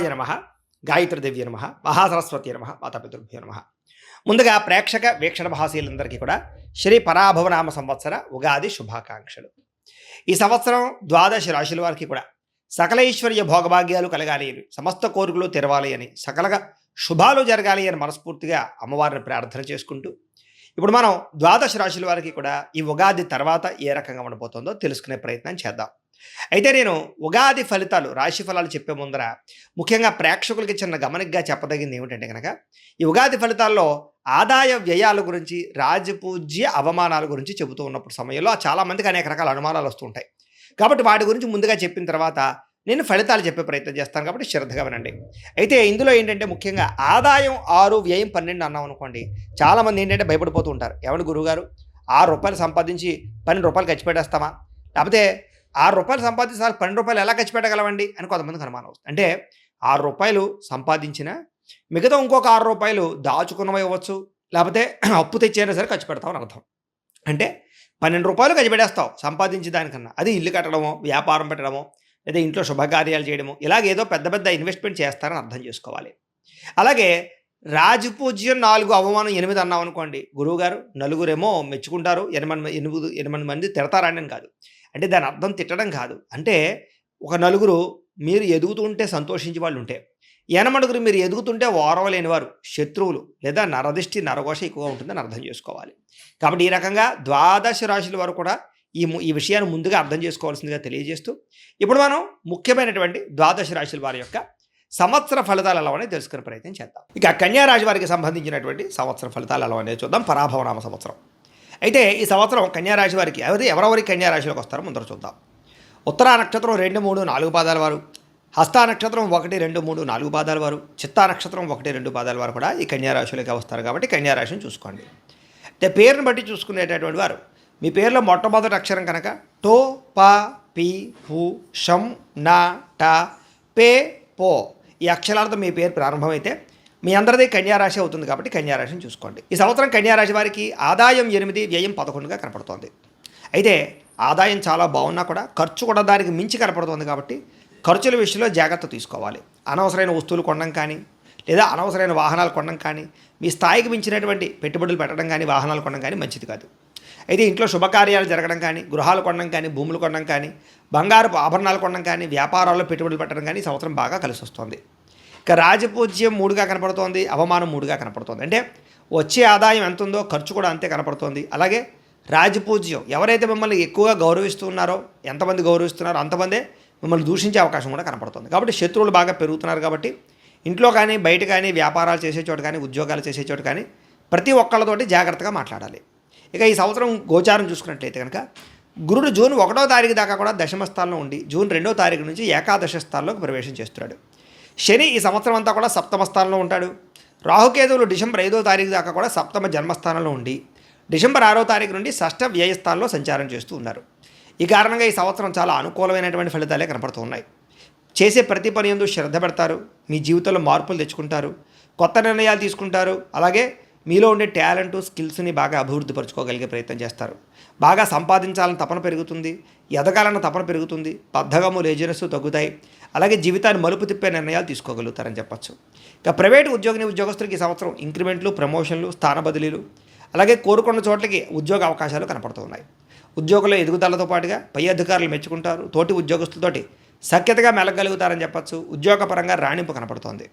శివాయ నమః, గాయత్రీదేవి నమః, మహాసరస్వతి నమః, మాతాపితృభ్యో నమః. ముందుగా ప్రేక్షక వీక్షణ భాషలందరికీ కూడా శ్రీ పరాభవనామ సంవత్సర ఉగాది శుభాకాంక్షలు. ఈ సంవత్సరం ద్వాదశ రాశుల వారికి కూడా సకల ఐశ్వర్య భోగభాగ్యాలు కలగాలి అని, సమస్త కోరికలు తెరవాలి అని, సకలగా శుభాలు జరగాలి అని మనస్ఫూర్తిగా అమ్మవారిని ప్రార్థన చేసుకుంటూ ఇప్పుడు మనం ద్వాదశ రాశుల వారికి కూడా ఈ ఉగాది తర్వాత ఏ రకంగా ఉండబోతుందో తెలుసుకునే ప్రయత్నం చేద్దాం. అయితే నేను ఉగాది ఫలితాలు, రాశి ఫలాలు చెప్పే ముందర ముఖ్యంగా ప్రేక్షకులకి చిన్న గమనికగా చెప్పదగింది ఏమిటంటే కనుక, ఈ ఉగాది ఫలితాల్లో ఆదాయ వ్యయాల గురించి, రాజపూజ్య అవమానాల గురించి చెబుతూ ఉన్నప్పుడు సమయంలో చాలామందికి అనేక రకాల అనుమానాలు వస్తూ ఉంటాయి. కాబట్టి వాటి గురించి ముందుగా చెప్పిన తర్వాత నేను ఫలితాలు చెప్పే ప్రయత్నం చేస్తాను, కాబట్టి శ్రద్ధగా వినండి. అయితే ఇందులో ఏంటంటే ముఖ్యంగా ఆదాయం 6, వ్యయం 12 అన్నాం అనుకోండి, చాలామంది ఏంటంటే భయపడిపోతూ ఉంటారు. ఏమంటే గురువుగారు, ₹6 సంపాదించి ₹12 ఖర్చు పెట్టేస్తామా, లేకపోతే ₹6 సంపాదించి ₹12 ఎలా ఖర్చు పెట్టగలవండి అని కొంతమందికి అనుమానం వస్తుంది. అంటే ₹6 సంపాదించిన మిగతా ఇంకొక ₹6 దాచుకున్నవి ఇవ్వచ్చు, లేకపోతే అప్పు తెచ్చైనా సరే ఖర్చు పెడతామని అర్థం. అంటే ₹12 ఖర్చు పెట్టేస్తావు సంపాదించి దానికన్నా. అది ఇల్లు కట్టడమో, వ్యాపారం పెట్టడమో, లేదా ఇంట్లో శుభకార్యాలు చేయడము, ఇలాగేదో పెద్ద పెద్ద ఇన్వెస్ట్మెంట్ చేస్తారని అర్థం చేసుకోవాలి. అలాగే రాజపూజ్యం 4, అవమానం 8 అన్నాం అనుకోండి, గురువుగారు నలుగురేమో మెచ్చుకుంటారు, 8 మంది తిడతారని కాదు. అంటే దాని అర్థం తిట్టడం కాదు. అంటే ఒక నలుగురు మీరు ఎదుగుతుంటే సంతోషించే వాళ్ళు ఉంటే, 8 మీరు ఎదుగుతుంటే ఓరవలేని వారు, శత్రువులు లేదా నరదిష్టి నరఘోష ఎక్కువగా ఉంటుందని అర్థం చేసుకోవాలి. కాబట్టి ఈ రకంగా ద్వాదశ రాశుల వారు కూడా ఈ విషయాన్ని ముందుగా అర్థం చేసుకోవాల్సిందిగా తెలియజేస్తూ ఇప్పుడు మనం ముఖ్యమైనటువంటి ద్వాదశ రాశుల వారి యొక్క సంవత్సర ఫలితాలు ఎలా అనేది తెలుసుకునే ప్రయత్నం చేద్దాం. ఇక కన్యా రాశి వారికి సంబంధించినటువంటి సంవత్సర ఫలితాలు ఎలా అనేది చూద్దాం. పరాభవనామ సంవత్సరం. అయితే ఈ సంవత్సరం కన్యా రాశి వారికి ఎవరెవరికి కన్యా రాశిలోకి వస్తారో ముందర చూద్దాం. ఉత్తరా నక్షత్రం 2, 3, 4 పాదాల వారు, హస్తా నక్షత్రం 1, 2, 3, 4 పాదాల వారు, చిత్తా నక్షత్రం 1, 2 పాదాల వారు కూడా ఈ కన్యా రాశిలోకి వస్తారు. కాబట్టి కన్యా రాశిని చూసుకోండి. అంటే పేరుని బట్టి చూసుకునేటటువంటి వారు, మీ పేరులో మొట్టమొదటి అక్షరం కనుక టో, ప, పి, హు, షం, నా, ట, పే, పో ఈ అక్షరాలతో మీ పేరు ప్రారంభమైతే మీ అందరిది కన్యారాశి అవుతుంది. కాబట్టి కన్యారాశిని చూసుకోండి. ఈ సంవత్సరం కన్యారాశి వారికి ఆదాయం 8, వ్యయం 11గా కనపడుతోంది. అయితే ఆదాయం చాలా బాగున్నా కూడా ఖర్చు కూడా దానికి మించి కనపడుతుంది. కాబట్టి ఖర్చుల విషయంలో జాగ్రత్త తీసుకోవాలి. అనవసరమైన వస్తువులు కొనడం కానీ, లేదా అనవసరమైన వాహనాలు కొనడం కానీ, మీ స్థాయికి మించినటువంటి పెట్టుబడులు పెట్టడం కానీ, వాహనాలు కొనడం కానీ మంచిది కాదు. అయితే ఇంట్లో శుభకార్యాలు జరగడం కానీ, గృహాలు కొనడం కానీ, భూములు కొనడం కానీ, బంగారపు ఆభరణాలు కొనడం కానీ, వ్యాపారాల్లో పెట్టుబడులు పెట్టడం కానీ ఈ సంవత్సరం బాగా కలిసి వస్తుంది. ఇక రాజపూజ్యం 3గా కనపడుతోంది, అవమానం 3గా కనపడుతోంది. అంటే వచ్చే ఆదాయం ఎంత ఉందో ఖర్చు కూడా అంతే కనపడుతోంది. అలాగే రాజపూజ్యం ఎవరైతే మిమ్మల్ని ఎక్కువగా గౌరవిస్తున్నారో, ఎంతమంది గౌరవిస్తున్నారో అంతమందే మిమ్మల్ని దూషించే అవకాశం కూడా కనపడుతుంది. కాబట్టి శత్రువులు బాగా పెరుగుతున్నారు. కాబట్టి ఇంట్లో కానీ, బయట కానీ, వ్యాపారాలు చేసే చోట కానీ, ఉద్యోగాలు చేసే చోట కానీ ప్రతి ఒక్కళ్ళతోటి జాగ్రత్తగా మాట్లాడాలి. ఇక ఈ సంవత్సరం గోచారం చూసుకున్నట్లయితే కనుక గురుడు జూన్ 1వ తారీఖు దాకా కూడా దశమ స్థానంలో ఉండి జూన్ 2వ తారీఖు నుంచి ఏకాదశ స్థానంలోకి ప్రవేశం చేస్తున్నాడు. శని ఈ సంవత్సరం అంతా కూడా సప్తమ స్థానంలో ఉంటాడు. రాహుకేతువులు డిసెంబర్ 5వ తారీఖు దాకా కూడా సప్తమ జన్మస్థానంలో ఉండి డిసెంబర్ 6వ తారీఖు నుండి షష్ఠ వ్యయస్థానంలో సంచారం చేస్తూ ఉన్నారు. ఈ కారణంగా ఈ సంవత్సరం చాలా అనుకూలమైనటువంటి ఫలితాలే కనపడుతూ ఉన్నాయి. చేసే ప్రతి పని యందు శ్రద్ధ పెడతారు, మీ జీవితంలో మార్పులు తెచ్చుకుంటారు, కొత్త నిర్ణయాలు తీసుకుంటారు. అలాగే మీలో ఉండే టాలెంట్, స్కిల్స్ని బాగా అభివృద్ధి పరచుకోగలిగే ప్రయత్నం చేస్తారు. బాగా సంపాదించాలని తపన పెరుగుతుంది, ఎదగాలన్న తపన పెరుగుతుంది, బద్ధకము, లేజినెస్ తగ్గుతాయి. అలాగే జీవితాన్ని మలుపు తిప్పే నిర్ణయాలు తీసుకోగలుగుతారని చెప్పచ్చు. ఇక ప్రైవేటు ఉద్యోగస్తులకి ఈ సంవత్సరం ఇంక్రిమెంట్లు, ప్రమోషన్లు, స్థాన బదిలీలు, అలాగే కోరుకున్న చోట్లకి ఉద్యోగ అవకాశాలు కనపడుతున్నాయి. ఉద్యోగుల ఎదుగుదలతో పాటుగా పై అధికారులు మెచ్చుకుంటారు, తోటి ఉద్యోగస్తులతోటి సఖ్యతగా మెలగలుగుతారని చెప్పచ్చు. ఉద్యోగపరంగా రాణింపు కనపడుతోంది.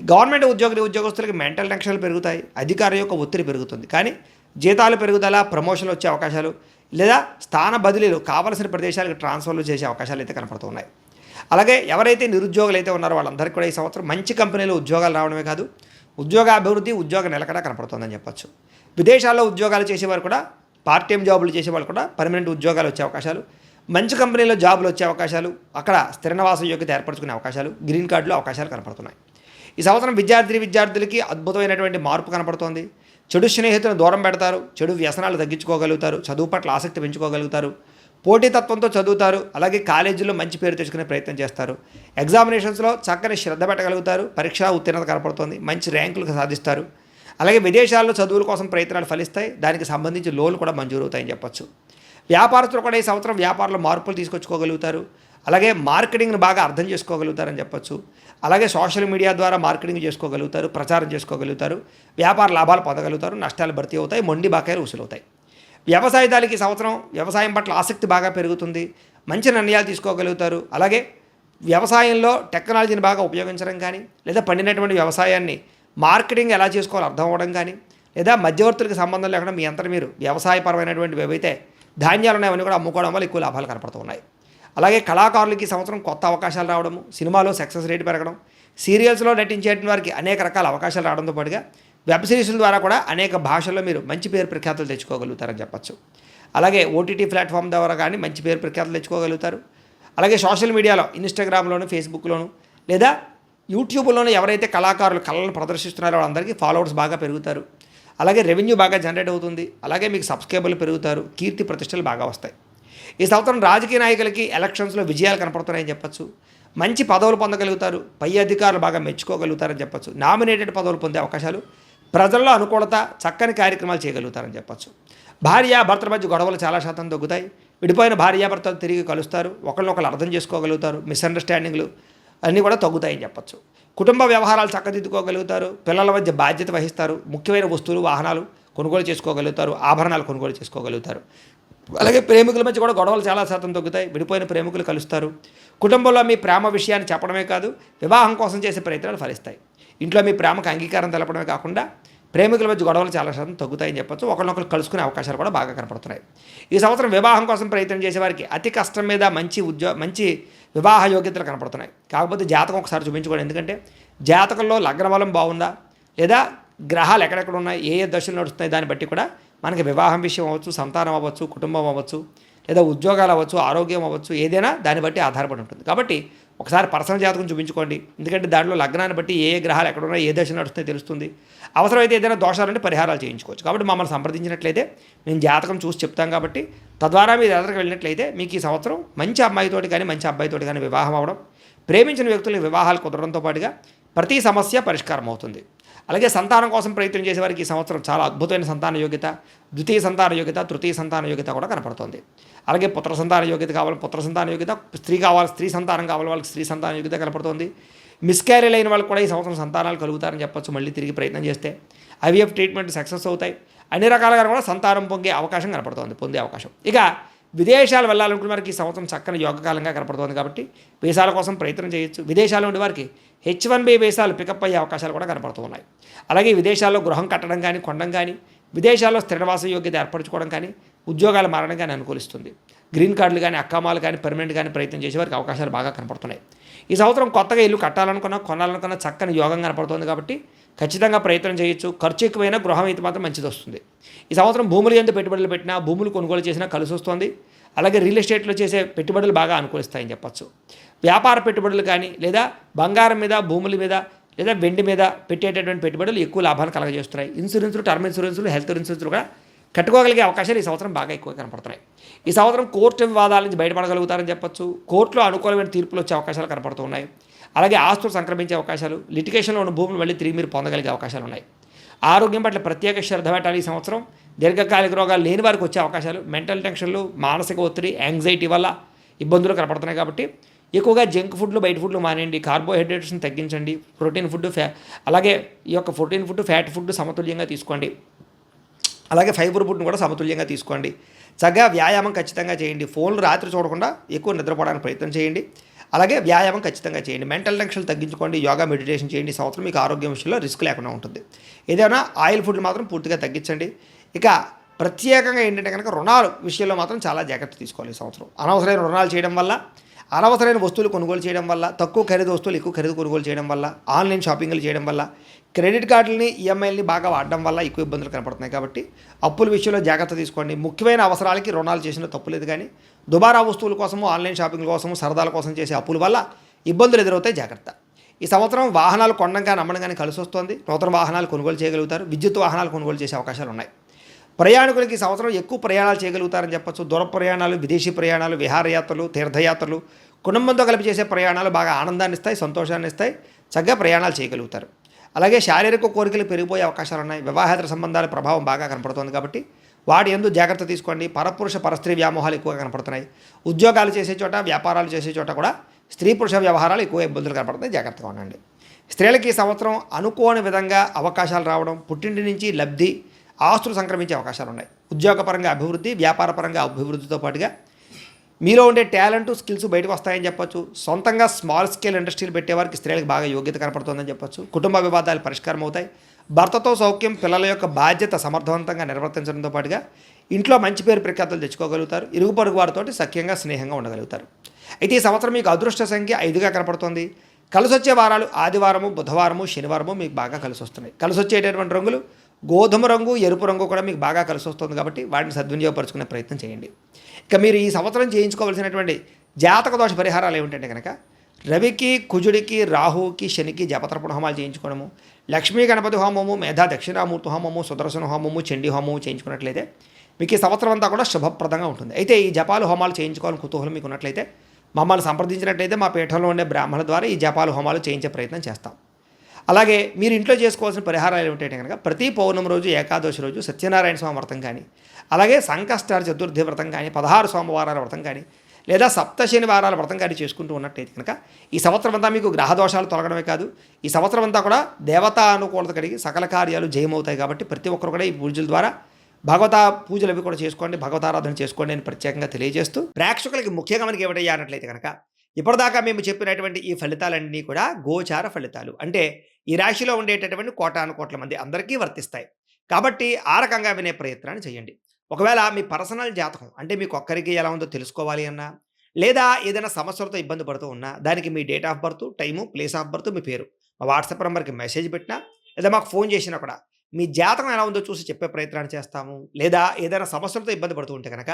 గవర్నమెంట్ ఉద్యోగస్తులకి మెంటల్ టెన్షన్లు పెరుగుతాయి, అధికారుల యొక్క ఒత్తిడి పెరుగుతుంది. కానీ జీతాలు పెరుగుదల, ప్రమోషన్లు వచ్చే అవకాశాలు, లేదా స్థాన బదిలీలు, కావలసిన ప్రదేశాలకు ట్రాన్స్ఫర్లు చేసే అవకాశాలు అయితే కనపడుతున్నాయి. అలాగే ఎవరైతే నిరుద్యోగులు అయితే ఉన్నారో వాళ్ళందరికీ కూడా ఈ సంవత్సరం మంచి కంపెనీలో ఉద్యోగాలు రావడమే కాదు, ఉద్యోగ అభివృద్ధి, ఉద్యోగ నిలకడ కనపడుతుందని చెప్పచ్చు. విదేశాల్లో ఉద్యోగాలు చేసేవారు కూడా, పార్ట్ టైం జాబులు చేసేవాళ్ళు కూడా పర్మనెంట్ ఉద్యోగాలు వచ్చే అవకాశాలు, మంచి కంపెనీలో జాబులు వచ్చే అవకాశాలు, అక్కడ స్థిర నివాస యోగ్యత ఏర్పరచుకునే అవకాశాలు, గ్రీన్ కార్డులో అవకాశాలు కనపడుతున్నాయి. ఈ సంవత్సరం విద్యార్థులకి అద్భుతమైనటువంటి మార్పు కనపడుతోంది. చెడు స్నేహితులను దూరం పెడతారు, చెడు వ్యసనాలు తగ్గించుకోగలుగుతారు, చదువు పట్ల ఆసక్తి పెంచుకోగలుగుతారు, పోటీతత్వంతో చదువుతారు. అలాగే కాలేజీలో మంచి పేరు తెచ్చుకునే ప్రయత్నం చేస్తారు. ఎగ్జామినేషన్స్లో చక్కని శ్రద్ధ పెట్టగలుగుతారు, పరీక్షా ఉత్తీర్ణత కనపడుతుంది, మంచి ర్యాంకులు సాధిస్తారు. అలాగే విదేశాల్లో చదువుల కోసం ప్రయత్నాలు ఫలిస్తాయి, దానికి సంబంధించి లోన్లు కూడా మంజూరు అవుతాయని చెప్పచ్చు. వ్యాపారస్తులు కూడా ఈ సంవత్సరం వ్యాపారంలో మార్పులు తీసుకొచ్చుకోగలుగుతారు. అలాగే మార్కెటింగ్ని బాగా అర్థం చేసుకోగలుగుతారని చెప్పొచ్చు. అలాగే సోషల్ మీడియా ద్వారా మార్కెటింగ్ చేసుకోగలుగుతారు, ప్రచారం చేసుకోగలుగుతారు, వ్యాపార లాభాలు పొందగలుగుతారు, నష్టాలు భర్తీ అవుతాయి, మొండి బకాయిలు వసూలవుతాయి. వ్యవసాయదారులకి ఈ సంవత్సరం వ్యవసాయం పట్ల ఆసక్తి బాగా పెరుగుతుంది, మంచి నిర్ణయాలు తీసుకోగలుగుతారు. అలాగే వ్యవసాయంలో టెక్నాలజీని బాగా ఉపయోగించడం కానీ, లేదా పండినటువంటి వ్యవసాయాన్ని మార్కెటింగ్ ఎలా చేసుకోవాలో అర్థం అవ్వడం కానీ, లేదా మధ్యవర్తులకు సంబంధం లేకుండా మీ అంతటా మీరు వ్యవసాయపరమైనటువంటివి ఏవైతే ధాన్యాలు ఉన్నాయో అవన్నీ కూడా అమ్ముకోవడం వల్ల ఎక్కువ లాభాలు కనపడుతూ ఉన్నాయి. అలాగే కళాకారులకి ఈ సంవత్సరం కొత్త అవకాశాలు రావడము, సినిమాలో సక్సెస్ రేట్ పెరగడం, సీరియల్స్లో నటించే వారికి అనేక రకాల అవకాశాలు రావడంతో పాటుగా వెబ్ సిరీస్ల ద్వారా కూడా అనేక భాషల్లో మీరు మంచి పేరు ప్రఖ్యాతులు తెచ్చుకోగలుగుతారని చెప్పచ్చు. అలాగే ఓటీటీ ప్లాట్ఫామ్ ద్వారా కానీ మంచి పేరు ప్రఖ్యాతులు తెచ్చుకోగలుగుతారు. అలాగే సోషల్ మీడియాలో ఇన్స్టాగ్రామ్లోను, ఫేస్బుక్లోను లేదా యూట్యూబ్లోనూ ఎవరైతే కళాకారులు కళలను ప్రదర్శిస్తున్నారో వాళ్ళందరికీ ఫాలోవర్స్ బాగా పెరుగుతారు. అలాగే రెవెన్యూ బాగా జనరేట్ అవుతుంది. అలాగే మీకు సబ్స్క్రైబర్లు పెరుగుతారు, కీర్తి ప్రతిష్టలు బాగా వస్తాయి. ఈ సంవత్సరం రాజకీయ నాయకులకి ఎలక్షన్స్లో విజయాలు కనపడుతున్నాయని చెప్పచ్చు. మంచి పదవులు పొందగలుగుతారు, పై అధికారులు బాగా మెచ్చుకోగలుగుతారని చెప్పచ్చు. నామినేటెడ్ పదవులు పొందే అవకాశాలు, ప్రజల్లో అనుకూలత, చక్కని కార్యక్రమాలు చేయగలుగుతారని చెప్పచ్చు. భార్యాభర్తల మధ్య గొడవలు చాలా శాతం తగ్గుతాయి. విడిపోయిన భార్యాభర్తలు తిరిగి కలుస్తారు, ఒకరినొకరు అర్థం చేసుకోగలుగుతారు, మిస్అండర్స్టాండింగ్లు అన్నీ కూడా తగ్గుతాయని చెప్పచ్చు. కుటుంబ వ్యవహారాలు చక్కదిద్దుకోగలుగుతారు, పిల్లల మధ్య బాధ్యత వహిస్తారు, ముఖ్యమైన వస్తువులు వాహనాలు కొనుగోలు చేసుకోగలుగుతారు, ఆభరణాలు కొనుగోలు చేసుకోగలుగుతారు. అలాగే ప్రేమికుల మధ్య కూడా గొడవలు చాలా శాతం తగ్గుతాయి, విడిపోయిన ప్రేమికులు కలుస్తారు. కుటుంబంలో మీ ప్రేమ విషయాన్ని చెప్పడమే కాదు, వివాహం కోసం చేసే ప్రయత్నాలు ఫలిస్తాయి. ఇంట్లో మీ ప్రేమకు అంగీకారం తెలపడమే కాకుండా ప్రేమికుల మధ్య గొడవలు చాలా శాతం తగ్గుతాయని చెప్పొచ్చు. ఒకరినొకరు కలుసుకునే అవకాశాలు కూడా బాగా కనపడుతున్నాయి. ఈ సంవత్సరం వివాహం కోసం ప్రయత్నం చేసేవారికి అతి కష్టం మీద మంచి వివాహ యోగ్యతలు కనపడుతున్నాయి. కాకపోతే జాతకం ఒకసారి చూపించుకోండి. ఎందుకంటే జాతకంలో లగ్న బలం బాగుందా, లేదా గ్రహాలు ఎక్కడెక్కడ ఉన్నాయి, ఏ దశలు నడుస్తున్నాయి, దాన్ని బట్టి కూడా మనకి వివాహం విషయం అవ్వచ్చు, సంతానం అవ్వచ్చు, కుటుంబం అవ్వచ్చు, లేదా ఉద్యోగాలు అవ్వచ్చు, ఆరోగ్యం అవ్వచ్చు, ఏదైనా దాన్ని బట్టి ఆధారపడి ఉంటుంది. కాబట్టి ఒకసారి పర్సనల్ జాతకం చూపించుకోండి. ఎందుకంటే దాంట్లో లగ్నాన్ని బట్టి ఏ గ్రహాలు ఎక్కడున్నాయి, ఏ దశ నడుస్తున్నాయో తెలుస్తుంది. అవసరమైతే ఏదైనా దోషాలుంటే పరిహారాలు చేయించుకోవచ్చు. కాబట్టి మమ్మల్ని సంప్రదించినట్లయితే మేము జాతకం చూసి చెప్తాం. కాబట్టి తద్వారా మీరు ఎదురుకు వెళ్ళినట్లయితే మీకు ఈ సంవత్సరం మంచి అమ్మాయితోటి కానీ మంచి అబ్బాయితోటి కానీ వివాహం అవ్వడం, ప్రేమించిన వ్యక్తులకు వివాహాలు కుదరడంతో పాటుగా ప్రతి సమస్య పరిష్కారం అవుతుంది. అలాగే సంతానం కోసం ప్రయత్నం చేసేవారికి ఈ సంవత్సరం చాలా అద్భుతమైన సంతాన యోగ్యత, ద్వితీయ సంతాన యోగ్యత, తృతీయ సంతాన యోగ్యత కూడా కనపడుతుంది. అలాగే పుత్ర సంతాన యోగ్యత కావాలి, పుత్ర సంతాన యోగ్యత, స్త్రీ సంతానం కావాలి వాళ్ళకి స్త్రీ సంతాన యోగ్యత కనపడుతుంది. మిస్క్యారేజ్ అయిన వాళ్ళకి కూడా ఈ సంవత్సరం సంతానాలు కలుగుతారని చెప్పొచ్చు. మళ్ళీ తిరిగి ప్రయత్నం చేస్తే ఐవీఎఫ్ ట్రీట్మెంట్ సక్సెస్ అవుతాయి. అన్ని రకాలుగా కూడా సంతానం పొందే అవకాశం పొందే అవకాశం. ఇక విదేశాలు వెళ్ళాలనుకున్న వారికి ఈ సంవత్సరం చక్కని యోగకాలంగా కనపడుతుంది. కాబట్టి వీసాల కోసం ప్రయత్నం చేయొచ్చు. విదేశాల్లో ఉండే వారికి H1B వీసాలు పికప్ అయ్యే అవకాశాలు కూడా కనపడుతూ ఉన్నాయి. అలాగే విదేశాల్లో గృహం కట్టడం కానీ, కొనడం కానీ, విదేశాల్లో స్థిరనివాస యోగ్యత ఏర్పరచుకోవడం కానీ, ఉద్యోగాలు మారడం కానీ అనుకూలిస్తుంది. గ్రీన్ కార్డులు కానీ, అక్కామాలు కానీ, పర్మనెంట్ కానీ ప్రయత్నం చేసే వారికి అవకాశాలు బాగా కనపడుతున్నాయి. ఈ సంవత్సరం కొత్తగా ఇల్లు కట్టాలనుకున్నా, కొనాలనుకున్నా చక్కని యోగం కనపడుతుంది. కాబట్టి ఖచ్చితంగా ప్రయత్నం చేయొచ్చు. ఖర్చు ఎక్కువైనా గృహం అయితే మాత్రం మంచిది వస్తుంది. ఈ సంవత్సరం భూములు ఎంత పెట్టుబడులు పెట్టినా, భూములు కొనుగోలు చేసినా కలిసి వస్తుంది. అలాగే రియల్ ఎస్టేట్లో చేసే పెట్టుబడులు బాగా అనుకూలిస్తాయని చెప్పచ్చు. వ్యాపార పెట్టుబడులు కానీ, లేదా బంగారం మీద, భూముల మీద, లేదా వెండి మీద పెట్టేటటువంటి పెట్టుబడులు ఎక్కువ లాభాలు కలగజేస్తున్నాయి. ఇన్సూరెన్సులు, టర్మ్ ఇన్సూరెన్సులు, హెల్త్ ఇన్సూరెన్సులు కూడా కట్టుకోగలిగే అవకాశాలు ఈ సంవత్సరం బాగా ఎక్కువ కనపడుతున్నాయి. ఈ సంవత్సరం కోర్టు వివాదాల నుంచి బయటపడగలుగుతారని చెప్పొచ్చు. కోర్టులో అనుకూలమైన తీర్పులు వచ్చే అవకాశాలు కనపడుతూ ఉన్నాయి. అలాగే ఆస్తులు సంక్రమించే అవకాశాలు, లిటిగేషన్లో ఉన్న భూములు మళ్ళీ తిరిగి మీరు పొందగలిగే అవకాశాలు ఉన్నాయి. ఆరోగ్యం పట్ల ప్రత్యేక శ్రద్ధ పెట్టాలి. ఈ సంవత్సరం దీర్ఘకాలిక రోగాలు లేని వారికి వచ్చే అవకాశాలు, మెంటల్ టెన్షన్లు, మానసిక ఒత్తిడి, యాంగ్జైటీ వల్ల ఇబ్బందులు కనపడుతున్నాయి. కాబట్టి ఎక్కువగా జంక్ ఫుడ్లు, బయట ఫుడ్లు మానేయండి. కార్బోహైడ్రేట్స్ని తగ్గించండి. ప్రోటీన్ ఫుడ్, అలాగే ఈ యొక్క ప్రోటీన్ ఫుడ్, ఫ్యాట్ ఫుడ్ సమతుల్యంగా తీసుకోండి. అలాగే ఫైబర్ ఫుడ్ని కూడా సమతుల్యంగా తీసుకోండి. చక్కగా వ్యాయామం ఖచ్చితంగా చేయండి. ఫోన్లు రాత్రి చూడకుండా ఎక్కువ నిద్రపోవడానికి ప్రయత్నం చేయండి. అలాగే వ్యాయామం ఖచ్చితంగా చేయండి. మెంటల్ టెన్షన్ తగ్గించుకోండి. యోగా, మెడిటేషన్ చేయండి. ఈ సంవత్సరం మీకు ఆరోగ్యం విషయంలో రిస్క్ లేకుండా ఉంటుంది. ఏదైనా ఆయిల్ ఫుడ్ మాత్రం పూర్తిగా తగ్గించండి. ఇక ప్రత్యేకంగా ఏంటంటే కనుక రుణాలు విషయంలో మాత్రం చాలా జాగ్రత్త తీసుకోవాలి. ఈ సంవత్సరం అనవసరమైన రుణాలు చేయడం వల్ల, అనవసరమైన వస్తువులు కొనుగోలు చేయడం వల్ల, తక్కువ ఖరీదు వస్తువులు ఎక్కువ ఖరీదు కొనుగోలు చేయడం వల్ల, ఆన్లైన్ షాపింగ్లు చేయడం వల్ల, క్రెడిట్ కార్డులని, ఈఎంఐలని బాగా వాడడం వల్ల ఎక్కువ ఇబ్బందులు కనపడుతున్నాయి. కాబట్టి అప్పుల విషయంలో జాగ్రత్త తీసుకోండి. ముఖ్యమైన అవసరాలకి రుణాలు చేసిన తప్పులేదు. కానీ దుబారా వస్తువుల కోసము, ఆన్లైన్ షాపింగ్ కోసము, సరదాల కోసం చేసే అప్పుల వల్ల ఇబ్బందులు ఎదురవుతాయి. జాగ్రత్త. ఈ సంవత్సరం వాహనాలు కొనడం కానీ, అమ్మడం కానీ కలిసి వస్తుంది. నూతన వాహనాలు కొనుగోలు చేయగలుగుతారు. విద్యుత్ వాహనాలు కొనుగోలు చేసే అవకాశాలు ఉన్నాయి. ప్రయాణికులకి ఈ సంవత్సరం ఎక్కువ ప్రయాణాలు చేయగలుగుతారని చెప్పచ్చు. దూర ప్రయాణాలు, విదేశీ ప్రయాణాలు, విహారయాత్రలు, తీర్థయాత్రలు, కుటుంబంతో కలిపి చేసే ప్రయాణాలు బాగా ఆనందాన్ని ఇస్తాయి, సంతోషాన్ని ఇస్తాయి. చక్కగా ప్రయాణాలు చేయగలుగుతారు. అలాగే శారీరక కోరికలు పెరిగిపోయే అవకాశాలు ఉన్నాయి. వివాహేతర సంబంధాల ప్రభావం బాగా కనపడుతుంది. కాబట్టి వాటి యందు జాగ్రత్త తీసుకోండి. పరపురుష పరస్త్రీ వ్యామోహాలు ఎక్కువగా కనపడుతున్నాయి. ఉద్యోగాలు చేసే చోట, వ్యాపారాలు చేసే చోట కూడా స్త్రీ పురుష వ్యవహారాలు ఎక్కువ ఇబ్బందులు కనపడుతున్నాయి. జాగ్రత్తగా ఉండండి. స్త్రీలకి ఈ సంవత్సరం అనుకోని విధంగా అవకాశాలు రావడం, పుట్టింటి నుంచి లబ్ధి, ఆస్తులు సంక్రమించే అవకాశాలు ఉన్నాయి. ఉద్యోగపరంగా అభివృద్ధి, వ్యాపారపరంగా అభివృద్ధితో పాటుగా మీలో ఉండే టాలెంట్, స్కిల్స్ బయటకు వస్తాయని చెప్పొచ్చు. సొంతంగా స్మాల్ స్కేల్ ఇండస్ట్రీలు పెట్టేవారికి స్త్రీలకు బాగా యోగ్యత కనపడుతుందని చెప్పొచ్చు. కుటుంబ వివాదాలు పరిష్కారం అవుతాయి. భర్తతో సౌఖ్యం, పిల్లల యొక్క బాధ్యత సమర్థవంతంగా నిర్వర్తించడంతో పాటుగా ఇంట్లో మంచి పేరు ప్రఖ్యాతులు తెచ్చుకోగలుగుతారు. ఇరుగు పొరుగు వారితోటి సఖ్యంగా స్నేహంగా ఉండగలుగుతారు. అయితే ఈ సంవత్సరం మీకు అదృష్ట సంఖ్య 5గా కనపడుతుంది. కలిసొచ్చే వారాలు ఆదివారము, బుధవారము, శనివారము మీకు బాగా కలిసి వస్తున్నాయి. కలిసి వచ్చేటటువంటి రంగులు గోధుమ రంగు, ఎరుపు రంగు కూడా మీకు బాగా కలిసి వస్తుంది కాబట్టి వాటిని సద్వినియోగపరుచుకునే ప్రయత్నం చేయండి. ఇక మీరు ఈ సంవత్సరం చేయించుకోవాల్సినటువంటి జాతక దోష పరిహారాలు ఏమిటంటే కనుక రవికి, కుజుడికి, రాహువుకి, శనికి జపతర్పణ హోమాలు చేయించుకోవడము, లక్ష్మీ గణపతి హోమము, మేధా దక్షిణామూర్తి హోమము, సుదర్శన హోమము, చండీ హోమము చేయించుకున్నట్లయితే మీకు ఈ సంవత్సరం అంతా కూడా శుభప్రదంగా ఉంటుంది. అయితే ఈ జపాలు హోమాలు చేయించుకోవాలని కుతూహలం మీకు ఉన్నట్లయితే మమ్మల్ని సంప్రదించినట్లయితే మా పీఠంలో ఉండే బ్రాహ్మణుల ద్వారా ఈ జపాలు హోమాలు చేయించే ప్రయత్నం చేస్తాం. అలాగే మీరు ఇంట్లో చేసుకోవాల్సిన పరిహారాలు ఏమిటంటే కనుక ప్రతి పౌర్ణమి రోజు, ఏకాదశి రోజు సత్యనారాయణ స్వామి వ్రతం కానీ, అలాగే సంకష్టార చతుర్థి వ్రతం కానీ, 16 సోమవారాల వ్రతం కానీ, లేదా సప్త శనివారాల వ్రతం కానీ చేసుకుంటూ ఉన్నట్టయితే కనుక ఈ సంవత్సరం అంతా మీకు గ్రహదోషాలు తొలగడమే కాదు, ఈ సంవత్సరం అంతా కూడా దేవతా అనుకూలత కలిగి సకల కార్యాలు జయమవుతాయి. కాబట్టి ప్రతి ఒక్కరు కూడా ఈ పూజల ద్వారా భగవతా పూజలు అవి కూడా చేసుకోండి, భగవతారాధన చేసుకోండి అని ప్రత్యేకంగా తెలియజేస్తూ ప్రేక్షకులకి ముఖ్యంగా మనకి ఏమిటయ్యా అన్నట్లయితే కనుక ఇప్పటిదాకా మేము చెప్పినటువంటి ఈ ఫలితాలన్నీ కూడా గోచార ఫలితాలు. అంటే ఈ రాశిలో ఉండేటటువంటి కోటాను కోట్ల మంది అందరికీ వర్తిస్తాయి. కాబట్టి ఆ రకంగా వినే ప్రయత్నాన్ని చేయండి. ఒకవేళ మీ పర్సనల్ జాతకం అంటే మీకు ఒక్కరికి ఎలా ఉందో తెలుసుకోవాలి అన్నా, లేదా ఏదైనా సమస్యలతో ఇబ్బంది పడుతూ ఉన్నా దానికి మీ date of birth, time, place of birth, మీ పేరు మా వాట్సాప్ నెంబర్కి మెసేజ్ పెట్టినా, లేదా మాకు ఫోన్ చేసినా కూడా మీ జాతకం ఎలా ఉందో చూసి చెప్పే ప్రయత్నాన్ని చేస్తాము. లేదా ఏదైనా సమస్యలతో ఇబ్బంది పడుతూ ఉంటే కనుక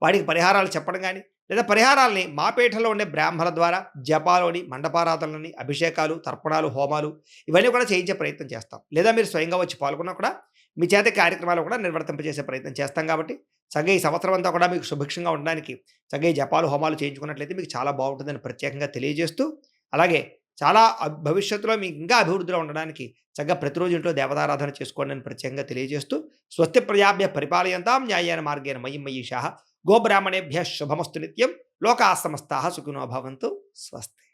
వాటికి పరిహారాలు చెప్పడం కానీ, లేదా పరిహారాలని మా పీఠంలో ఉండే బ్రాహ్మణుల ద్వారా జపాలోని, మండపారాధనలని, అభిషేకాలు, తర్పణాలు, హోమాలు ఇవన్నీ కూడా చేయించే ప్రయత్నం చేస్తాం. లేదా మీరు స్వయంగా వచ్చి పాల్గొన్నా కూడా మీ చేత కార్యక్రమాలు కూడా నిర్వర్తింపజేసే ప్రయత్నం చేస్తాం. కాబట్టి చక్కగా ఈ సంవత్సరం అంతా కూడా మీకు సుభిక్షంగా ఉండడానికి చక్కగా ఈ జపాలు, హోమాలు చేయించుకున్నట్లయితే మీకు చాలా బాగుంటుందని ప్రత్యేకంగా తెలియజేస్తూ, అలాగే చాలా భవిష్యత్తులో మీకు ఇంకా అభివృద్ధిలో ఉండడానికి చక్కగా ప్రతిరోజు ఇంట్లో దేవతారాధన చేసుకోండి అని ప్రత్యేకంగా తెలియజేస్తూ, స్వస్తి ప్రజాభ్య పరిపాలయంతాం న్యాయేన మార్గేణ మయిం మయీషాః గోబ్రాహ్మణేభ్యః శుభమస్తు నిత్యం లోకాః సమస్తాః సుఖినో భవంతు. స్వస్తి.